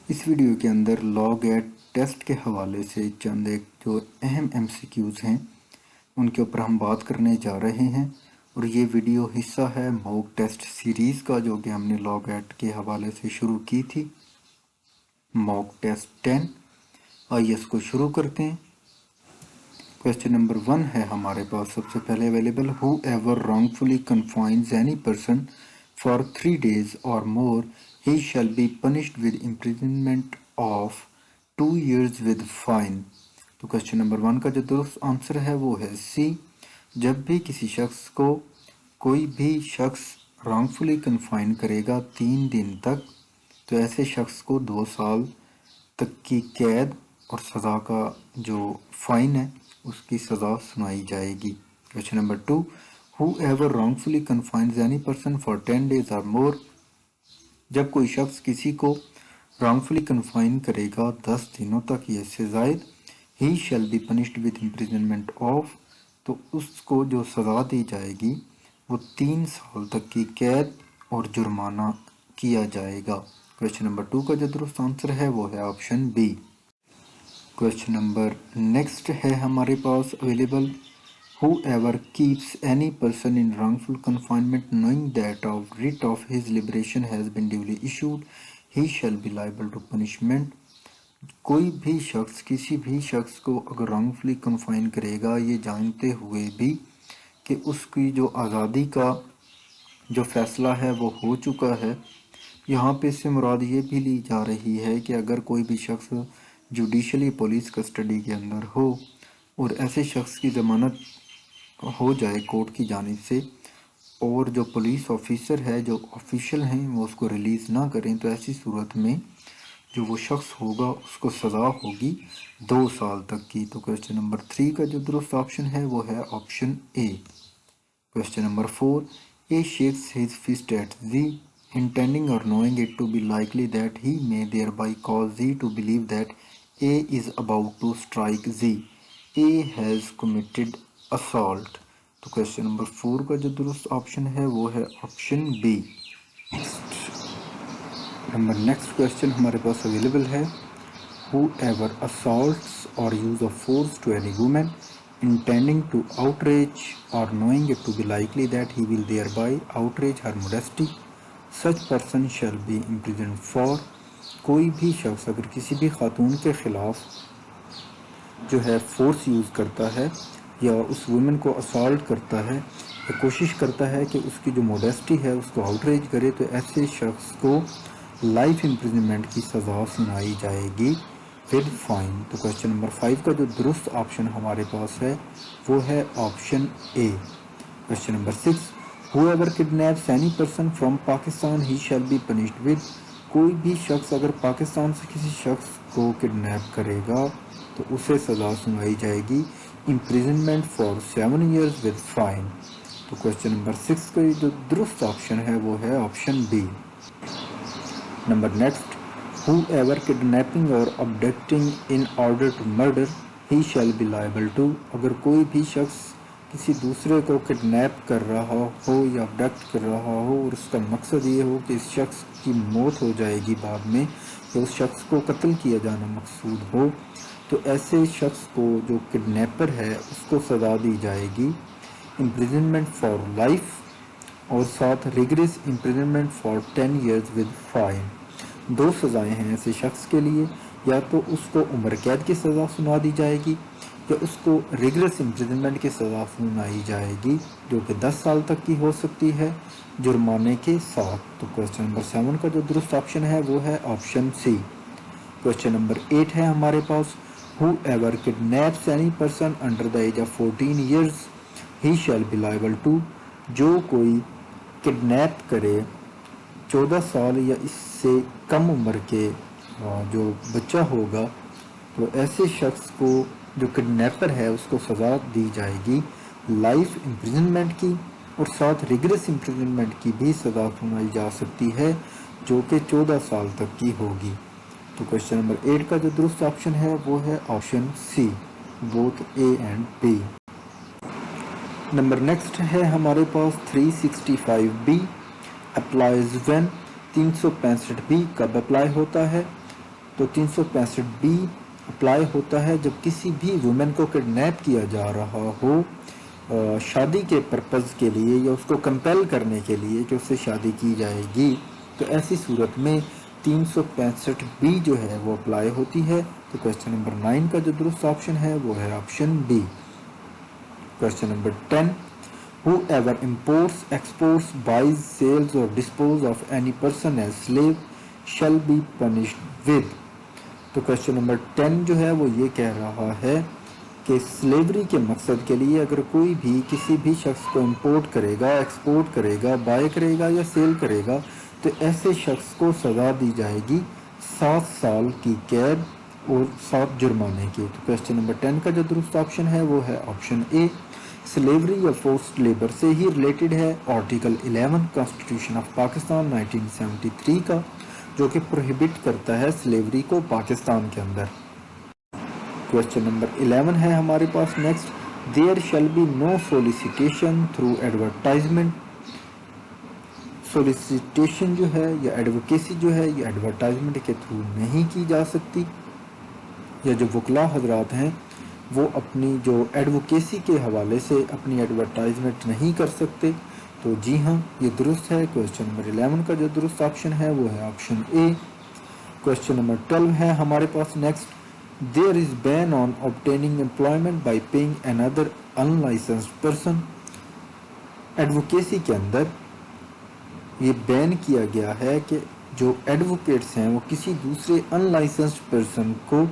اس video کے اندر log at test کے حوالے سے چند ایک جو اہم ایم سی کیوز ہیں ان کے اوپر ہم بات کرنے جا رہے ہیں، اور یہ ویڈیو حصہ ہے موک ٹیسٹ سیریز کا جو کہ ہم نے لاگ ایٹ کے حوالے سے شروع کی تھی، موک ٹیسٹ 10۔ آئیے اس کو شروع کرتے ہیں۔ کویسچن نمبر 1 ہے ہمارے پاس سب سے پہلے available, who ever wrongfully confines any person for 3 days or more he shall be punished with imprisonment of 2 years with fine۔ تو کویسچن نمبر 1 کا جو درست آنسر ہے وہ ہے سی۔ جب بھی کسی شخص کو کوئی بھی شخص wrongfully confine کرے گا 3 دن تک تو ایسے شخص کو 2 سال تک کی قید اور سزا کا جو فائن ہے اس کی سزا سنائی جائے گی۔ Question number 2، whoever wrongfully confines any person for 10 days or more، جب کوئی شخص کسی کو wrongfully confine کرے گا 10 دنوں تک یا اس سے زائد، he shall be punished with imprisonment of، تو اس کو جو سزا دی جائے گی وہ 3 سال تک کی قید اور جرمانہ کیا جائے گا۔ کویسچن نمبر 2 کا جو درست آنسر ہے وہ ہے option be. Question number next ہے ہمارے پاس available, whoever keeps any person in wrongful confinement knowing that a writ of his liberation has been duly issued he shall be liable to punishment۔ کوئی بھی شخص کسی بھی شخص کو اگر wrongfully confine کرے گا یہ جانتے ہوئے بھی کہ اس کی جو آزادی کا جو فیصلہ ہے وہ ہو چکا ہے، یہاں پہ اس سے مراد یہ بھی لی جا رہی ہے کہ اگر کوئی بھی شخص جوڈیشلی پولیس کسٹڈی کے اندر ہو اور ایسے شخص کی ضمانت ہو جائے کورٹ کی جانب سے اور جو پولیس آفیسر ہے جو آفیشل ہیں وہ اس کو ریلیز نہ کریں تو ایسی صورت میں جو وہ شخص ہوگا اس کو سزا ہوگی 2 سال تک کی۔ تو کویسچن نمبر 3 کا جو درست آپشن ہے وہ ہے option A. Question number 4، a shakes his fist at Z intending or knowing it to be likely that he may thereby cause Z to believe that A is about to strike Z۔ A has committed assault۔ تو question number 4 کا جو درست option ہے وہ ہے option be. Next question ہمارے پاس available ہے، whoever assaults or use of force to any woman intending to outrage or knowing it to be likely that he will thereby outrage her modesty such person shall be imprisoned for۔ کوئی بھی شخص اگر کسی بھی خاتون کے خلاف جو ہے فورس یوز کرتا ہے یا اس وومن کو اسالٹ کرتا ہے یا کوشش کرتا ہے کہ اس کی جو موڈیسٹی ہے اس کو آؤٹریج کرے تو ایسے شخص کو لائف امپریزنمنٹ کی سزا سنائی جائے گی ود فائن۔ تو کویسچن نمبر 5 کا جو درست آپشن ہمارے پاس ہے وہ ہے option A. Question number 6، whoever kidnaps any person from Pakistan he shall be punished with، کوئی بھی شخص اگر پاکستان سے کسی شخص کو کڈنیپ کرے گا تو اسے سزا سنائی جائے گی imprisonment for 7 years with fine۔ تو کویسچن نمبر 6 کا جو درست آپشن ہے وہ ہے option be. Number next, whoever kidnapping or abducting in order to murder he shall be liable to، اگر کوئی بھی شخص کسی دوسرے کو کڈنیپ کر رہا ہو یا ابڈکٹ کر رہا ہو اور اس کا مقصد یہ ہو کہ اس شخص کی موت ہو جائے گی بعد میں یا اس شخص کو قتل کیا جانا مقصود ہو تو ایسے شخص کو جو کڈنیپر ہے اس کو سزا دی جائے گی imprisonment for life اور ساتھ rigorous imprisonment for 10 years with fine۔ 2 سزائیں ہیں ایسے شخص کے لیے، یا تو اس کو عمر قید کی سزا سنا دی جائے گی یا اس کو ریگرس امپریزنمنٹ کی سزا سنائی جائے گی جو کہ 10 سال تک کی ہو سکتی ہے جرمانے کے ساتھ۔ تو کویسچن نمبر 7 کا جو درست آپشن ہے وہ ہے آپشن سی۔ کویسچن نمبر 8 ہے ہمارے پاس، whoever kidnaps any person under the age of 14 years he shall be liable to، جو کوئی کڈنیپ کرے 14 سال یا اس سے کم عمر کے جو بچہ ہوگا تو ایسے شخص کو جو کڈنیپر ہے اس کو سزا دی جائے گی لائف امپریزنمنٹ کی اور ساتھ ریگرس امپریزنمنٹ کی بھی سزا سنائی جا سکتی ہے جو کہ 14 سال تک کی ہوگی۔ تو کویسچن نمبر 8 کا جو درست آپشن ہے وہ ہے option C, both A and B. Number next ہے ہمارے پاس 365B اپلائز وین، 365B کب اپلائی ہوتا ہے؟ तो 365B अप्लाई होता है जब किसी भी वुमेन को किडनैप किया जा रहा हो शादी के पर्पज़ के लिए या उसको कंपेल करने के लिए कि उससे शादी की जाएगी, तो ऐसी सूरत में 365B जो है वो अप्लाई होती है। तो क्वेश्चन नंबर 9 का जो दुरुस्त ऑप्शन है वो है option B. Question number 10, whoever imports, exports, buys, sells or disposes of any person as slave shall be punished with। तो क्वेश्चन नंबर 10 जो है वो ये कह रहा है कि स्लेवरी के मकसद के लिए अगर कोई भी किसी भी शख्स को इंपोर्ट करेगा, एक्सपोर्ट करेगा, बाय करेगा या सेल करेगा, तो ऐसे शख्स को सज़ा दी जाएगी 7 साल की कैद और 7 जुर्माने की। तो क्वेश्चन नंबर 10 का जो दुरुस्त ऑप्शन है वो है ऑप्शन ए। स्लेवरी या फोर्स्ड लेबर से ही रिलेटेड है आर्टिकल 11 कॉन्स्टिट्यूशन ऑफ पाकिस्तान 1973 का, जो कि प्रोहिबिट करता है स्लेवरी को पाकिस्तान के अंदर। क्वेश्चन नंबर 11 है हमारे पास next, there shall be no solicitation through advertisement. Solicitation जो है या एडवोकेसी जो है ये एडवर्टाइजमेंट के थ्रू नहीं की जा सकती, या जो वकला हजरात हैं वो अपनी जो एडवोकेसी के हवाले से अपनी एडवर्टाइजमेंट नहीं कर सकते। तो जी हाँ, ये दुरुस्त है। क्वेश्चन नंबर 11 का जो दुरुस्त ऑप्शन है वो है ऑप्शन ए। क्वेश्चन नंबर 12 है हमारे पास next, there is ban on obtaining employment by paying another unlicensed person. Advocacy के अंदर ये बैन किया गया है कि जो एडवोकेट्स हैं वो किसी दूसरे अनलाइसेंस्ड पर्सन को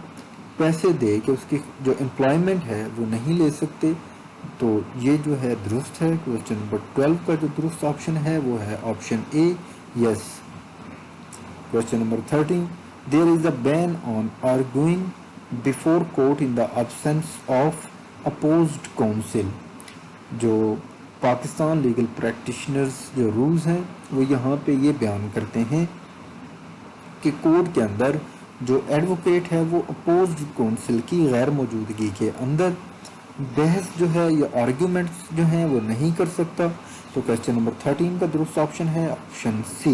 पैसे दे के उसकी जो एम्प्लॉयमेंट है वो नहीं ले सकते। तो ये जो है दुरुस्त है। क्वेश्चन नंबर 12 का जो दुरुस्त ऑप्शन है वो है option A, yes. Question number 13, there is a ban on arguing before court in the absence of opposed counsel. जो पाकिस्तान लीगल प्रैक्टिशनर्स जो रूल्स हैं वो यहाँ पे ये बयान करते हैं कि कोर्ट के अंदर जो एडवोकेट है वो अपोज्ड काउंसिल की गैर मौजूदगी के अंदर बहस जो है या आर्ग्यूमेंट्स जो हैं वो नहीं कर सकता। तो क्वेश्चन नंबर 13 का दुरुस्त ऑप्शन है ऑप्शन सी।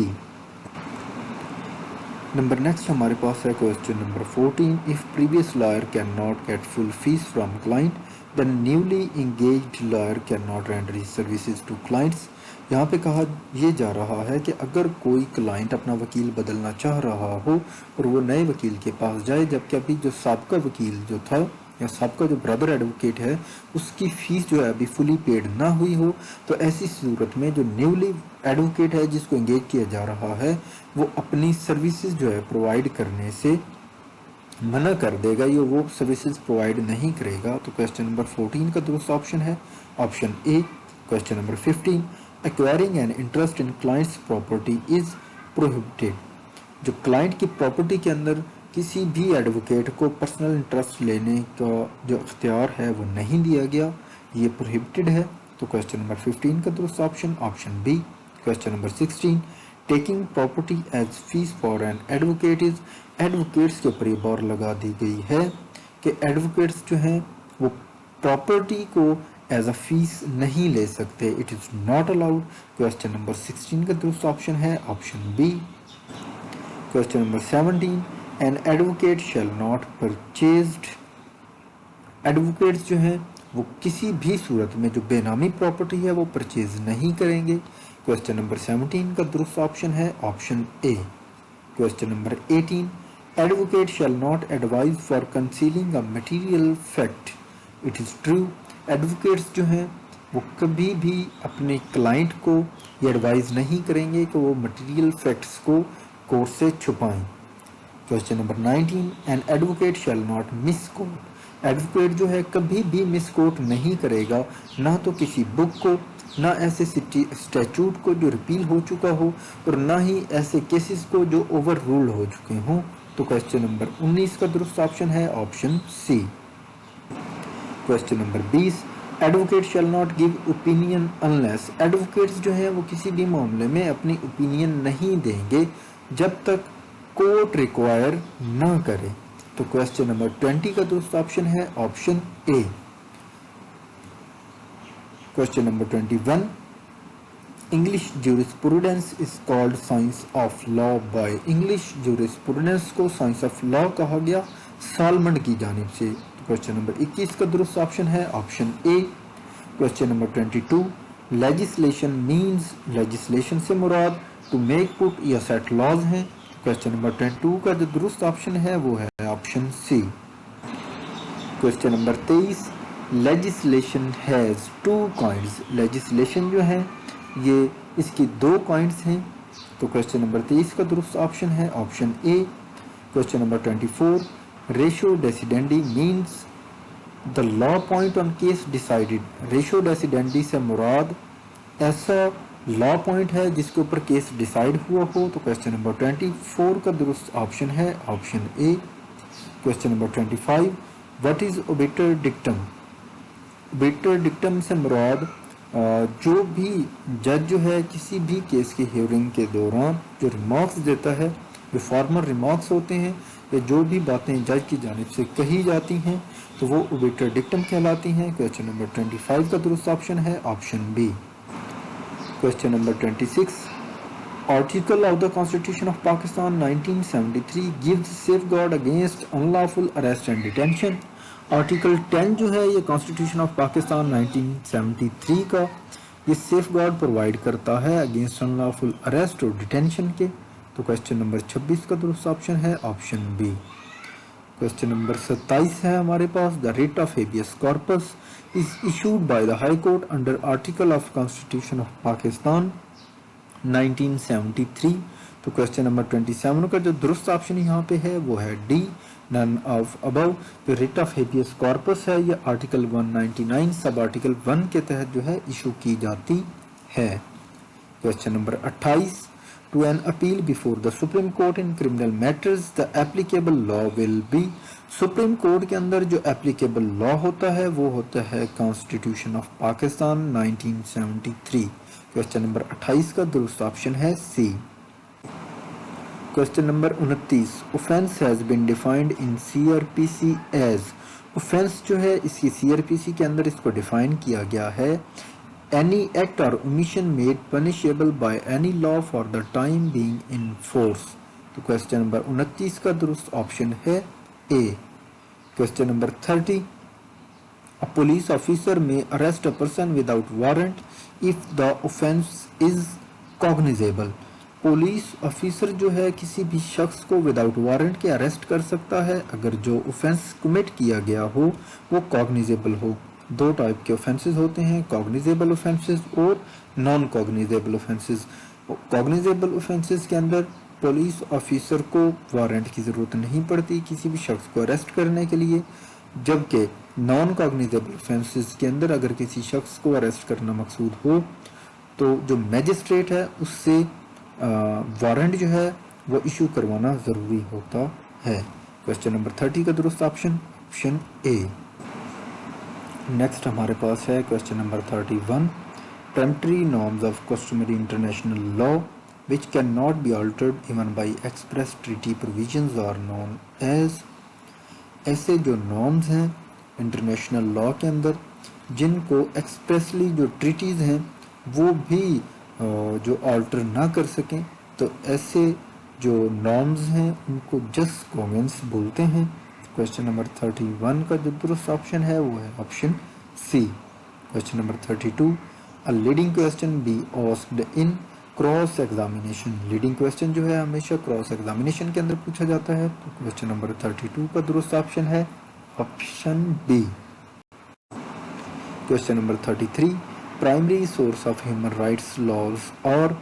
नंबर नेक्स्ट हमारे पास है question number 14, if previous lawyer can not get full fees from client the newly engaged lawyer can not render his services to clients. यहाँ पे कहा यह जा रहा है कि अगर कोई क्लाइंट अपना वकील बदलना चाह रहा हो और वो नए वकील के पास जाए, जबकि अभी जो साबका वकील जो था या साबका जो ब्रदर एडवोकेट है उसकी फीस जो है अभी फुली पेड ना हुई हो, तो ऐसी सूरत में जो न्यूली एडवोकेट है जिसको एंगेज किया जा रहा है वो अपनी सर्विसेज जो है प्रोवाइड करने से मना कर देगा, ये वो सर्विसेज प्रोवाइड नहीं करेगा। तो क्वेश्चन नंबर 14 का दुरुस्त ऑप्शन है option A. Question number 15, acquiring an interest in clients property is prohibited. जो क्लाइंट की प्रॉपर्टी के अंदर किसी भी एडवोकेट को पर्सनल इंटरेस्ट लेने का जो इख्तियार है वो नहीं दिया गया, ये प्रोहिबिटेड है। तो क्वेश्चन नंबर 15 का दुरुस्त option option B. Question number 16, taking property as fees for an advocate is. Advocates के ऊपर ये बार लगा दी गई है कि एडवोकेट्स जो हैं वो प्रॉपर्टी को एज अ फीस नहीं ले सकते, it is not allowed. Question number 16 का दुरुस्त ऑप्शन है ऑप्शन बी। क्वेश्चन नंबर 17, an advocate shall not purchased. Advocates जो हैं वो किसी भी सूरत में जो बेनामी प्रॉपर्टी है वो परचेज नहीं करेंगे। क्वेश्चन नंबर 17 का दुरुस्त ऑप्शन है option A. Question number 18, advocate shall not advise for concealing a material fact, it is true. Advocates जो हैं वो कभी भी अपने क्लाइंट को ये एडवाइज नहीं करेंगे कि वो मटीरियल फैक्ट्स को कोर्ट से छुपाएं। Question number 19, an advocate shall not misquote. Advocate जो है कभी भी मिस कोट नहीं करेगा, ना तो किसी बुक को, ना ऐसे स्टैचूट को जो रिपील हो चुका हो, और ना ही ऐसे केसेस को जो ओवर रूल्ड हो चुके हों। तो क्वेश्चन नंबर 19 का दुरुस्त ऑप्शन है option C. Question number 20, advocate shall not give opinion unless. Advocates जो हैं वो किसी भी मामले में अपनी ओपिनियन नहीं देंगे जब तक कोर्ट रिक्वायर ना करे। तो क्वेश्चन नंबर 20 का दुरुस्त ऑप्शन है option A. Question number 21, English jurisprudence is called science of law by. English jurisprudence को साइंस ऑफ लॉ कहा गया सालमंड की जानिब से। क्वेश्चन नंबर 21 का दुरुस्त ऑप्शन है option A. Question number 22, legislation means, legislation से मुराद टू मेक पुट या सेट लॉज हैं। क्वेश्चन नंबर 22 का जो दुरुस्त ऑप्शन है वो है option C. Question number 23, legislation has two kinds. Legislation जो है ये इसकी दो काइंड्स हैं। तो क्वेश्चन नंबर 23 का दुरुस्त ऑप्शन है option A. Question number 24, ratio decidendi means the law point on case decided. Ratio decidendi से मुराद ऐसा लॉ पॉइंट है जिसके ऊपर केस डिसाइड हुआ हो। तो क्वेश्चन नंबर 24 का दुरुस्त ऑप्शन है option A. Question number 25, what is obiter dictum. Obiter dictum से मुराद जो भी जज जो है किसी भी केस की हियरिंग के दौरान जो रिमार्क्स देता है, जो फॉर्मल रिमार्क्स होते हैं या जो भी बातें जज की जानिब से कही जाती हैं तो वो ओबिटर डिक्टम कहलाती हैं। क्वेश्चन नंबर 25 का दुरुस्त ऑप्शन है option B. Question number 26, article of the constitution of Pakistan 1973 gives safeguard against unlawful arrest and detention. Article 10 जो है ये कॉन्स्टिट्यूशन ऑफ पाकिस्तान 1973 का ये सेफगार्ड प्रोवाइड करता है अगेंस्ट अनलॉफुल अरेस्ट और डिटेंशन के। तो क्वेश्चन नंबर 26 का दुरुस्त ऑप्शन है ऑप्शन बी। क्वेश्चन नंबर 27 है हमारे पास, the writ of habeas corpus is issued by the high court under article of constitution of Pakistan 1973। तो क्वेश्चन नंबर 27 का जो दुरुस्त ऑप्शन यहाँ पे है वो है डी, नन ऑफ अबव। जो रिट ऑफ हेबियस कॉर्पस है ये आर्टिकल 199 सब आर्टिकल 1 के तहत जो है इशू की जाती है। Question number 28, to an appeal before the Supreme Court in criminal matters the applicable law will be। Supreme court के अंदर जो एप्लीकेबल लॉ होता है वो होता है constitution of Pakistan 1973। Question number 28 का दुरुस्त ऑप्शन है C. Question number 29, offence has been defined in CrPC as. Offence जो है इसकी सीआरपीसी के अंदर इसको डिफाइन किया गया है any act or omission made punishable by any law for the time being in force। तो क्वेश्चन नंबर 29 का दुरुस्त ऑप्शन है A. Question number 30, a police officer may arrest a person without warrant if the offence is cognizable। Police officer जो है किसी भी शख्स को विदाउट वारंट के अरेस्ट कर सकता है अगर जो ऑफेंस कमिट किया गया हो वो कॉग्निजेबल हो। दो टाइप के ऑफेंसेस होते हैं, कॉग्निजेबल ऑफेंसेस और non cognizable offences. Cognizable offences के अंदर पुलिस ऑफिसर को वारंट की ज़रूरत नहीं पड़ती किसी भी शख्स को अरेस्ट करने के लिए, जबकि नॉन कॉग्निजेबल ऑफेंसेस के अंदर अगर किसी शख्स को अरेस्ट करना मकसूद हो तो जो मैजिस्ट्रेट है उससे वारंट जो है वो इशू करवाना ज़रूरी होता है। क्वेश्चन नंबर 30 का दुरुस्त ऑप्शन ऑप्शन ए। नेक्स्ट हमारे पास है question number 31, peremptory norms of customary international law which cannot be altered even by express treaty provisions are known as। ऐसे जो नॉर्म्स हैं इंटरनेशनल लॉ के अंदर जिनको एक्सप्रेसली जो ट्रीटीज़ हैं वो भी जो अल्टर ना कर सकें तो ऐसे जो नॉर्म्स हैं उनको जस्ट कॉन्वेंस बोलते हैं। क्वेश्चन नंबर 31 का जो दुरुस्त ऑप्शन है वो है option C. Question number 32, a leading question be asked in cross examination. Leading question जो है हमेशा क्रॉस एग्जामिनेशन के अंदर पूछा जाता है। तो क्वेश्चन नंबर 32 का दुरुस्त ऑप्शन है option B. Question number 33, primary source of human rights laws, और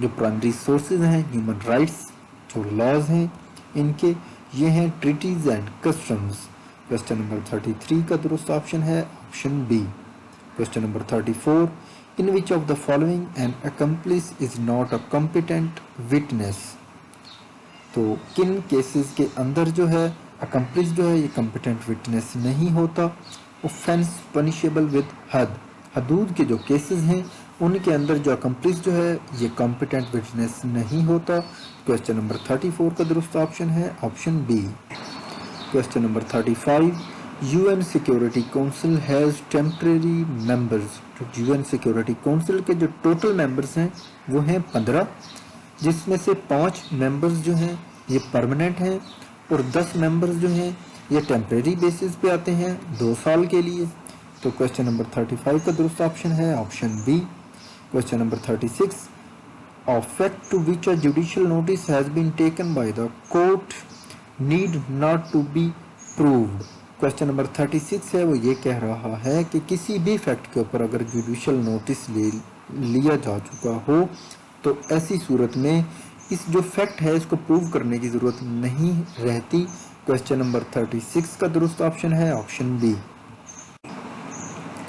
जो प्राइमरी सोर्सेज हैं ह्यूमन राइट्स जो लॉज हैं इनके ये हैं treaties and customs. Question number 33 का दुरुस्त ऑप्शन है option B. Question number 34, in which of the following an accomplice is not a competent witness. तो किन केसेस के अंदर जो है अकम्प्लिस जो है ये कॉम्पिटेंट विटनेस नहीं होता। ऑफेंस पनिशेबल विद हद, हदूद के जो केसेस हैं उनके अंदर जो अकम्प्लिस जो है ये कॉम्पिटेंट विटनेस नहीं होता। क्वेश्चन नंबर 34 का दुरुस्त ऑप्शन है option B. Question number 35, UN Security Council has temporary members. تو UN Security Council کے جو ٹوٹل ممبرز ہیں وہ ہیں 15، جس میں سے 5 ممبرز جو ہیں یہ پرماننٹ ہیں اور 10 ممبرز جو ہیں یہ ٹیمپریری بیسس پہ آتے ہیں 2 سال کے لیے. تو کوشچن نمبر 35 کا درست آپشن ہے option B. Question number 36 a fact to which a judicial notice has been taken by the court need not to be proved. Question number 36 ہے وہ یہ کہہ رہا ہے کہ کسی بھی فیکٹ کے اوپر اگر جوڈیشل نوٹس لیا جا چکا ہو تو ایسی صورت میں اس جو فیکٹ ہے اس کو پروو کرنے کی ضرورت نہیں رہتی. کوشچن نمبر 36 کا درست آپشن ہے option B.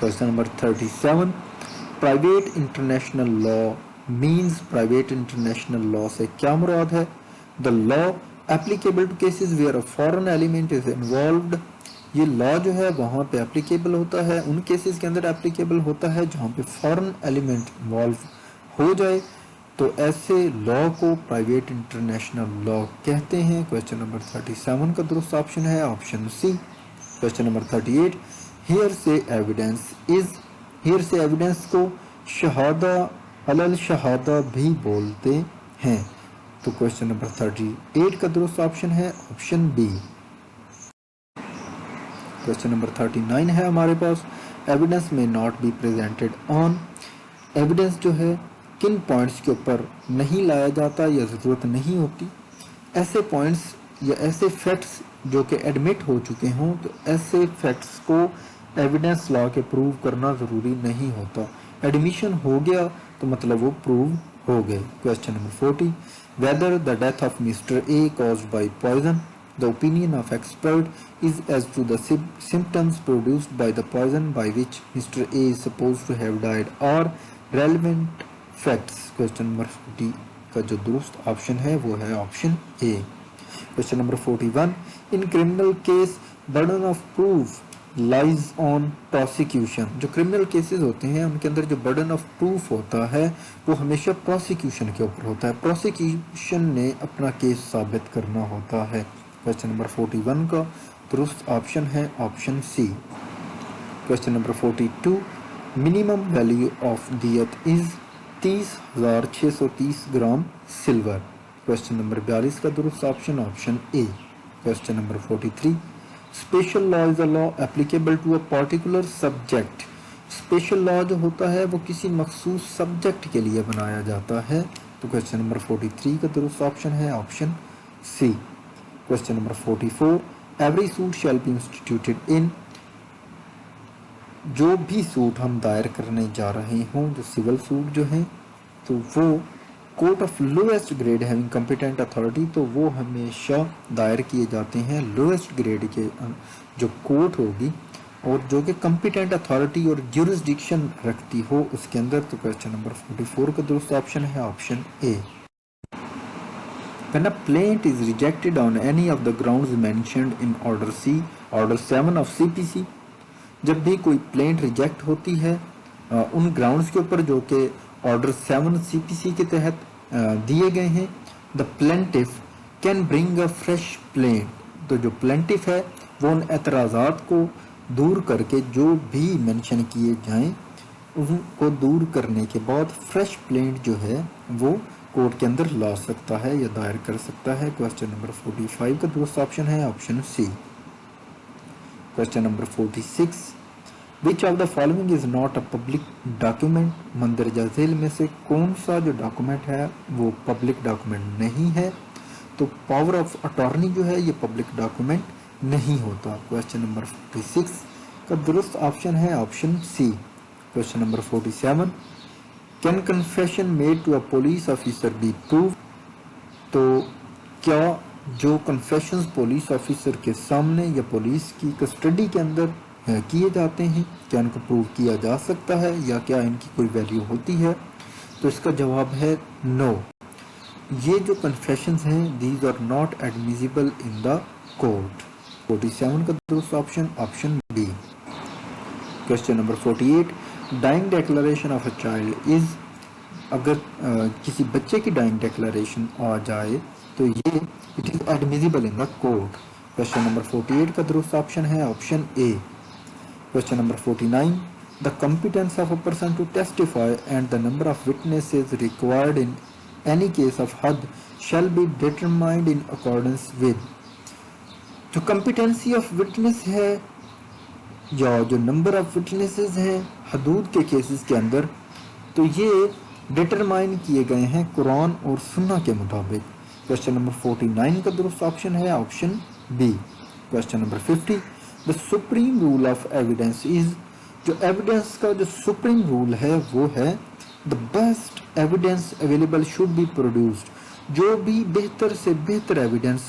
Question number 37 private international law means private international law سے کیا مراد ہے؟ The law applicable to cases where a foreign element is involved. یہ لا جو ہے وہاں پہ ایپلیکیبل ہوتا ہے، ان کیسز کے اندر ایپلیکیبل ہوتا ہے جہاں پہ فارن ایلیمنٹ انوالو ہو جائے، تو ایسے لا کو پرائیویٹ انٹرنیشنل لا کہتے ہیں. کوشچن نمبر 37 کا درست آپشن ہے option C. Question number 38 hearsay evidence hearsay evidence کو شہادہ علل شہادہ بھی بولتے ہیں. تو کوشچن نمبر 38 کا درست آپشن ہے آپشن بی. کوشچن نمبر 39 ہے ہمارے پاس evidence may not be presented on. Evidence جو ہے کن پوائنٹس کے اوپر نہیں لایا جاتا یا ضرورت نہیں ہوتی. ایسے پوائنٹس یا ایسے فیکٹس جو کہ ایڈمٹ ہو چکے ہوں تو ایسے فیکٹس کو ایویڈنس لا کے پروو کرنا ضروری نہیں ہوتا. ایڈمیشن ہو گیا تو مطلب وہ پروو ہو گئے. Question number 40 whether the death of Mr. A caused by poison. The opinion of expert is as to the symptoms produced by the poison by which Mr. A is supposed to have died or relevant facts. Question number 40 کا جو درست option ہے وہ ہے option a. Question number 41 in criminal case burden of proof lies on prosecution. جو criminal cases ہوتے ہیں ان کے اندر جو برڈن آف پروف ہوتا ہے وہ ہمیشہ پروسیکیوشن کے اوپر ہوتا ہے. پروسیکیوشن نے اپنا کیس ثابت کرنا ہوتا ہے. کوشچن نمبر 41 کا درست آپشن ہے option C. Question number 42 minimum value of دیت is 30,630 gram silver. Question number 42 کا درست option option A. Question number 43 special law is a law applicable to a particular subject. Special law جو ہوتا ہے وہ کسی مخصوص سبجیکٹ کے لیے بنایا جاتا ہے. تو کوشچن نمبر 43 کا درست آپشن ہے option C. Question number 44 every suit shall be instituted in. جو بھی سوٹ ہم دائر کرنے جا رہے ہوں جو سول سوٹ جو ہیں تو وہ court of lowest grade having competent authority تو وہ ہمیشہ دائر کیے جاتے ہیں لویسٹ گریڈ کے جو کورٹ ہوگی اور جو کہ کمپیٹنٹ اتھارٹی اور جورسڈکشن رکھتی ہو اس کے اندر. تو کوشچن نمبر 44 کا درست آپشن ہے option a. When a plaint is rejected on any of the grounds mentioned in order C, order 7 of CPC, جب بھی کوئی پلینٹ ریجیکٹ ہوتی ہے ان گراؤنڈز کے اوپر جو کہ آرڈر 7 CPC کے تحت دیے گئے ہیں, the plaintiff can bring a fresh plaint. تو جو پلینٹف ہے وہ ان اعتراضات کو دور کر کے جو بھی مینشن کیے جائیں ان کو دور کرنے کے بعد فریش پلینٹ جو ہے وہ کورٹ کے اندر لا سکتا ہے یا دائر کر سکتا ہے. کوشچن نمبر 45 کا درست آپشن ہے option C. Question number 46 which of the following is not a public document. مندرجہ ذیل میں سے کون سا جو ڈاکومنٹ ہے وہ پبلک ڈاکومنٹ نہیں ہے؟ تو پاور آف اٹارنی جو ہے یہ پبلک ڈاکومنٹ نہیں ہوتا. کوشچن نمبر 46 کا درست آپشن ہے option C. Question number 47 can confession made to a police officer be proved. تو کیا جو کنفیشنز پولیس آفیسر کے سامنے یا پولیس کی کسٹڈی کے اندر کیے جاتے ہیں کیا ان کو پروو کیا جا سکتا ہے یا کیا ان کی کوئی ویلیو ہوتی ہے؟ تو اس کا جواب ہے نو. یہ جو کنفیشنز ہیں these are not admissible in the court. 47 کا درست option option B. Question number 48 dying declaration of a child is. اگر کسی بچے کی ڈائنگ ڈیکلریشن آ جائے تو یہ it is admissible in the court. Question number 48 का दुरुस्त ऑप्शन है option A. Question number 49, the competence of a person to testify and the number of witnesses required in any case of हद shall be determined in accordance with. जो competency of witness है या जो number of witnesses हैं हदूद के cases के अंदर, तो ये डिटरमाइन किए गए हैं कुरान और सुन्ना के मुताबिक। क्वेश्चन नंबर 49 का दुरुस्त ऑप्शन है option B. Question number 50, the supreme rule of evidence is. जो एविडेंस का जो सुप्रीम रूल है वो है the best evidence available should be produced. जो भी बेहतर से बेहतर एविडेंस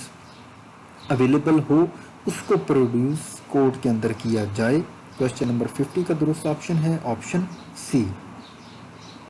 अवेलेबल हो उसको प्रोड्यूस कोर्ट के अंदर किया जाए। क्वेश्चन नंबर 50 का दुरुस्त ऑप्शन है ऑप्शन सी।